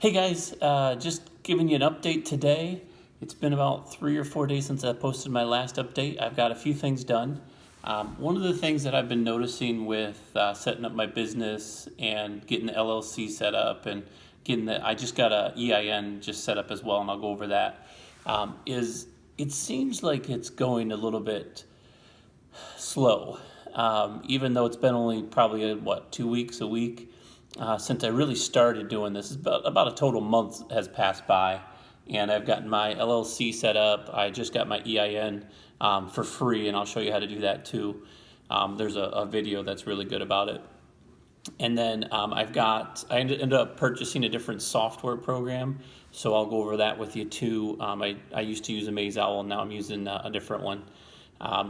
Hey guys, just giving you an update today. It's been about 3 or 4 days since I posted my last update. I've got a few things done. One of the things that I've been noticing with setting up my business and getting the LLC set up and I just got a EIN just set up as well, and I'll go over that. Is it seems like it's going a little bit slow, even though it's been only probably 2 weeks, a week since I really started doing this. It's about a total month has passed by, and I've gotten my LLC set up. I just got my EIN for free, and I'll show you how to do that too. There's a video that's really good about it. And then I ended up purchasing a different software program, so I'll go over that with you too. I used to use AmazeOwl, now I'm using a different one.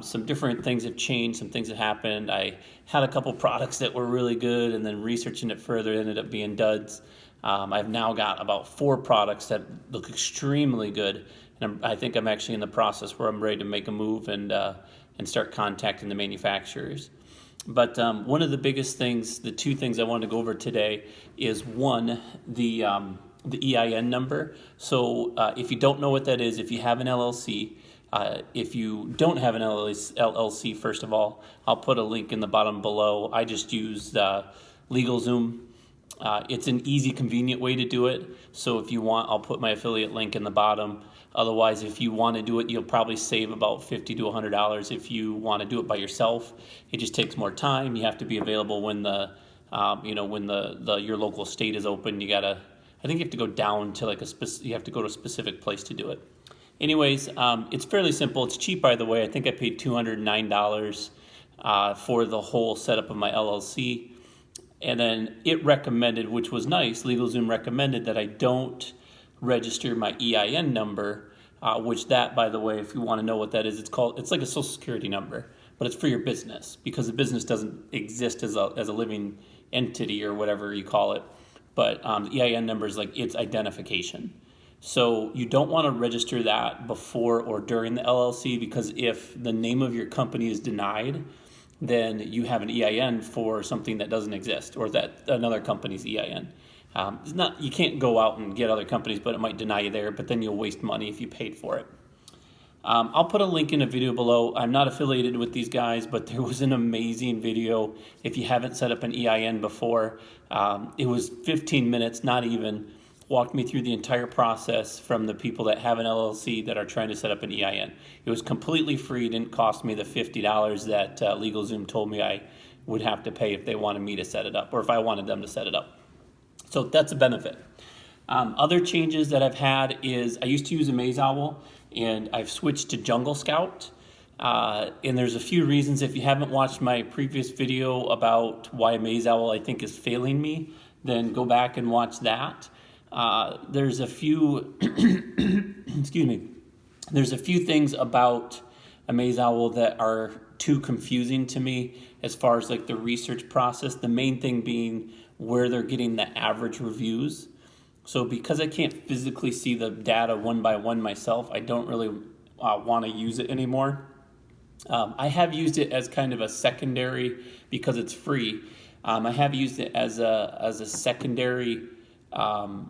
Some different things have changed, some things have happened. I had a couple products that were really good, and then researching it further, it ended up being duds. I've now got about 4 products that look extremely good, and I think I'm actually in the process where I'm ready to make a move and start contacting the manufacturers. But one of the biggest things, the 2 things I wanted to go over today is one, the EIN number. So if you don't know what that is, if you have an LLC, if you don't have an LLC, first of all, I'll put a link in the bottom below. I just used LegalZoom. It's an easy, convenient way to do it. So if you want, I'll put my affiliate link in the bottom. Otherwise, if you want to do it, you'll probably save about $50 to $100 if you want to do it by yourself. It just takes more time. You have to be available when your local state is open. I think you have to go down to you have to go to a specific place to do it. Anyways, it's fairly simple. It's cheap, by the way. I think I paid $209 for the whole setup of my LLC. And then it recommended, which was nice, LegalZoom recommended that I don't register my EIN number, which that, by the way, if you want to know what that is, it's like a Social Security number, but it's for your business because the business doesn't exist as a living entity or whatever you call it. But the EIN number is like its identification. So you don't want to register that before or during the LLC, because if the name of your company is denied, then you have an EIN for something that doesn't exist, or that another company's EIN. You can't go out and get other companies, but it might deny you there, but then you'll waste money if you paid for it. I'll put a link in a video below. I'm not affiliated with these guys, but there was an amazing video. If you haven't set up an EIN before, it was 15 minutes, not even. Walked me through the entire process from the people that have an LLC that are trying to set up an EIN. It was completely free, didn't cost me the $50 that LegalZoom told me I would have to pay if they wanted me to set it up, or if I wanted them to set it up. So that's a benefit. Other changes that I've had is I used to use AmazeOwl, and I've switched to JungleScout. And there's a few reasons. If you haven't watched my previous video about why AmazeOwl I think is failing me, then go back and watch that. There's a few, excuse me, there's a few things about AmazeOwl that are too confusing to me as far as like the research process. The main thing being where they're getting the average reviews. So because I can't physically see the data one by one myself, I don't really want to use it anymore. I have used it as kind of a secondary because it's free. I have used it as a secondary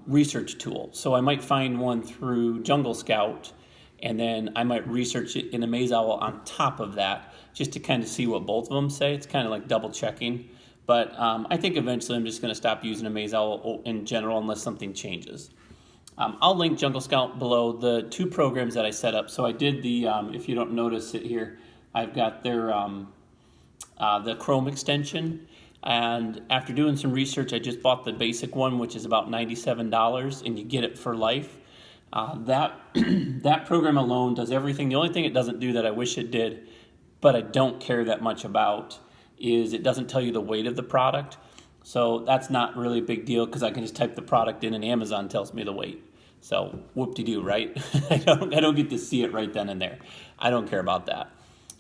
research tool. So I might find one through JungleScout, and then I might research it in AmazeOwl on top of that, just to kind of see what both of them say. It's kind of like double checking. But I think eventually I'm just going to stop using AmazeOwl in general unless something changes. I'll link JungleScout below, the 2 programs that I set up. So I did if you don't notice it here, I've got their the Chrome extension. And after doing some research, I just bought the basic one, which is about $97, and you get it for life. That program alone does everything. The only thing it doesn't do that I wish it did, but I don't care that much about, is it doesn't tell you the weight of the product. So that's not really a big deal because I can just type the product in and Amazon tells me the weight. So whoop-de-doo, right? I don't get to see it right then and there. I don't care about that.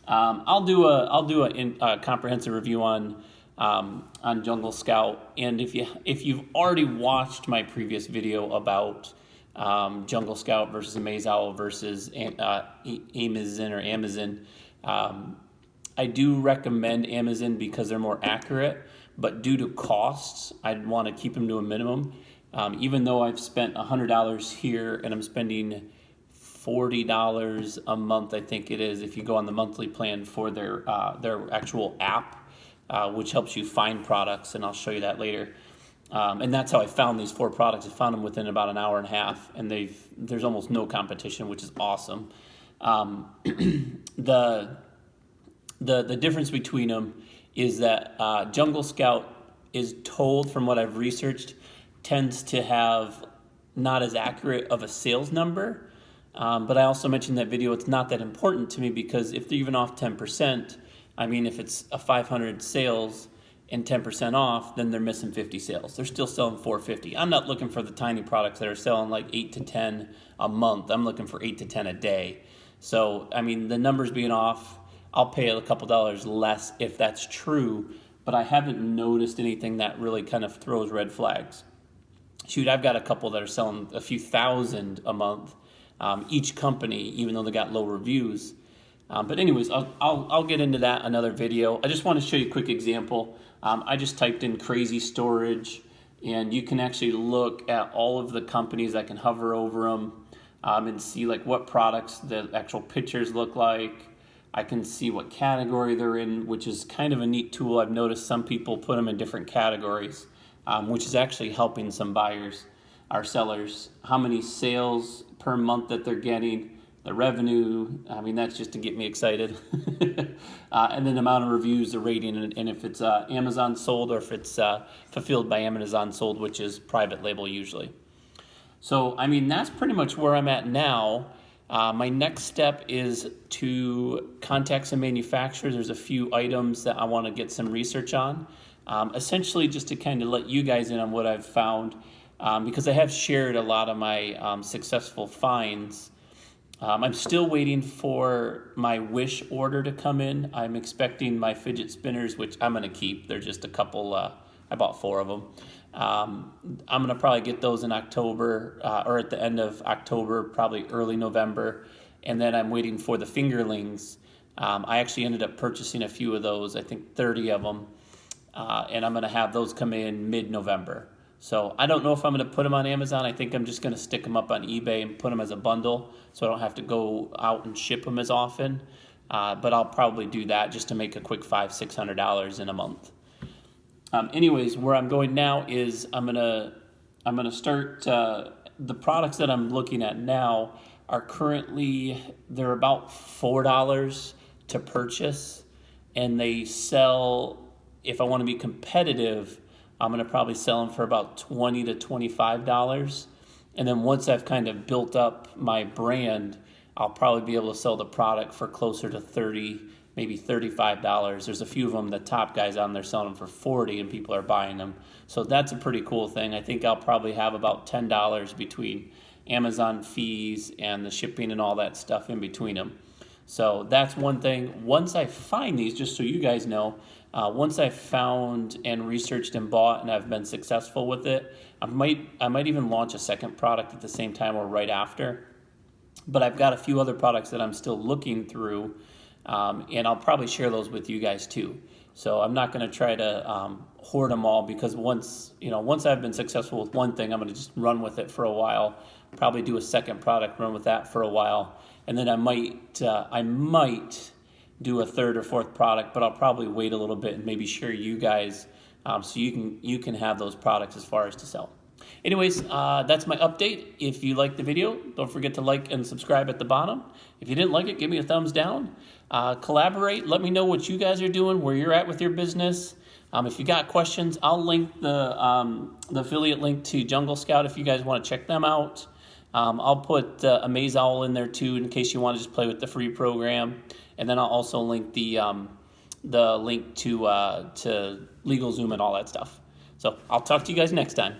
I'll do a comprehensive review on JungleScout, and if you've already watched my previous video about JungleScout versus AmazeOwl versus Amazon, I do recommend Amazon because they're more accurate, but due to costs, I'd want to keep them to a minimum. Even though I've spent $100 here and I'm spending $40 a month, I think it is, if you go on the monthly plan for their actual app, which helps you find products, and I'll show you that later. And that's how I found these 4 products. I found them within about an hour and a half, and there's almost no competition, which is awesome. The difference between them is that JungleScout is told, from what I've researched, tends to have not as accurate of a sales number. But I also mentioned in that video, it's not that important to me, because if they're even off 10%, I mean, if it's a 500 sales and 10% off, then they're missing 50 sales. They're still selling 450. I'm not looking for the tiny products that are selling like 8 to 10 a month. I'm looking for 8 to 10 a day. So, I mean, the numbers being off, I'll pay a couple dollars less if that's true, but I haven't noticed anything that really kind of throws red flags. Shoot, I've got a couple that are selling a few thousand a month, each company, even though they got low reviews. But anyways, I'll get into that another video. I just want to show you a quick example. I just typed in crazy storage, and you can actually look at all of the companies. I can hover over them and see like what products the actual pictures look like. I can see what category they're in, which is kind of a neat tool. I've noticed some people put them in different categories, which is actually helping some buyers or sellers. How many sales per month that they're getting, the revenue, I mean, that's just to get me excited. And then the amount of reviews, the rating, and if it's Amazon sold or if it's fulfilled by Amazon sold, which is private label usually. So, I mean, that's pretty much where I'm at now. My next step is to contact some manufacturers. There's a few items that I want to get some research on. Essentially just to kind of let you guys in on what I've found, because I have shared a lot of my successful finds. I'm still waiting for my Wish order to come in. I'm expecting my fidget spinners, which I'm going to keep. They're just a couple, I bought 4 of them. I'm going to probably get those in October or at the end of October, probably early November. And then I'm waiting for the fingerlings. I actually ended up purchasing a few of those, I think 30 of them. And I'm going to have those come in mid-November. So I don't know if I'm going to put them on Amazon. I think I'm just going to stick them up on eBay and put them as a bundle so I don't have to go out and ship them as often. But I'll probably do that just to make a quick $500-600 in a month. Anyways, where I'm going now is I'm gonna start. The products that I'm looking at now are currently, they're about $4 to purchase, and they sell. If I want to be competitive, I'm gonna probably sell them for about $20 to $25, and then once I've kind of built up my brand, I'll probably be able to sell the product for closer to $30. Maybe $35. There's a few of them, the top guys on there selling them for $40, and people are buying them. So that's a pretty cool thing. I think I'll probably have about $10 between Amazon fees and the shipping and all that stuff in between them. So that's one thing. Once I find these, just so you guys know, once I've found and researched and bought and I've been successful with it, I might even launch a second product at the same time or right after. But I've got a few other products that I'm still looking through. And I'll probably share those with you guys too. So I'm not going to try to hoard them all, because once I've been successful with one thing, I'm going to just run with it for a while. Probably do a second product, run with that for a while, and then I might do a third or fourth product, but I'll probably wait a little bit and maybe share you guys so you can have those products as far as to sell. Anyways, that's my update. If you liked the video, don't forget to like and subscribe at the bottom. If you didn't like it, give me a thumbs down. Collaborate. Let me know what you guys are doing, where you're at with your business. If you got questions, I'll link the affiliate link to JungleScout if you guys want to check them out. I'll put AmazeOwl in there too in case you want to just play with the free program. And then I'll also link the link to LegalZoom and all that stuff. So I'll talk to you guys next time.